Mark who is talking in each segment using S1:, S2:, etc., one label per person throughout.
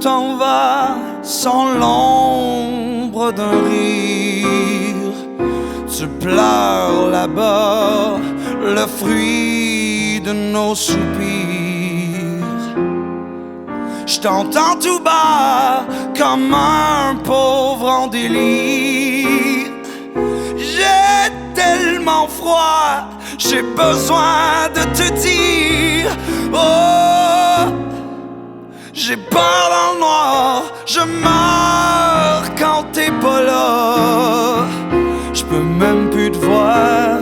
S1: t'en vas sans l'ombre d'un rire. Tu pleures là-bas, le fruit de nos soupirs. Je t'entends tout bas comme un pauvre en délire. J'ai tellement froid, j'ai besoin de te dire, oh, j'ai peur dans le noir, je meurs quand t'es pas là. Je peux même plus te voir,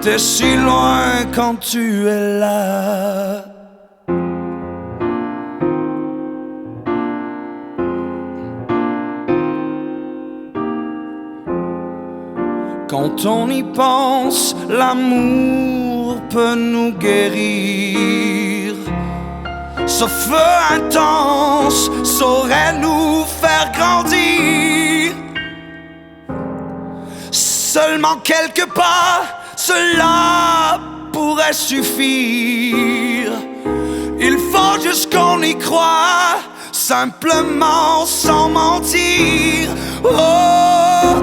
S1: t'es si loin quand tu es là. Quand on y pense, l'amour peut nous guérir. Ce feu intense saurait nous faire grandir. Seulement quelques pas, cela pourrait suffire. Il faut juste qu'on y croit, simplement sans mentir. Oh,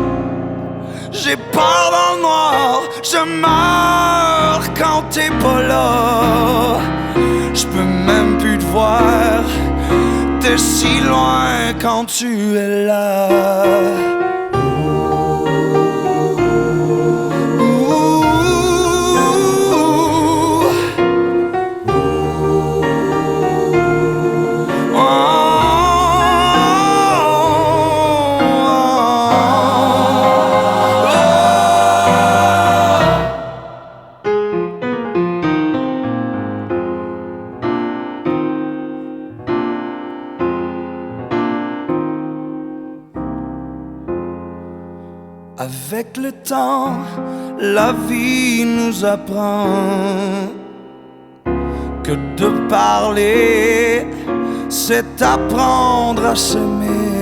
S1: j'ai peur dans le noir, je meurs quand t'es pas là. Je peux même plus te voir, t'es si loin quand tu es là. Avec le temps, la vie nous apprend que de parler, c'est apprendre à s'aimer.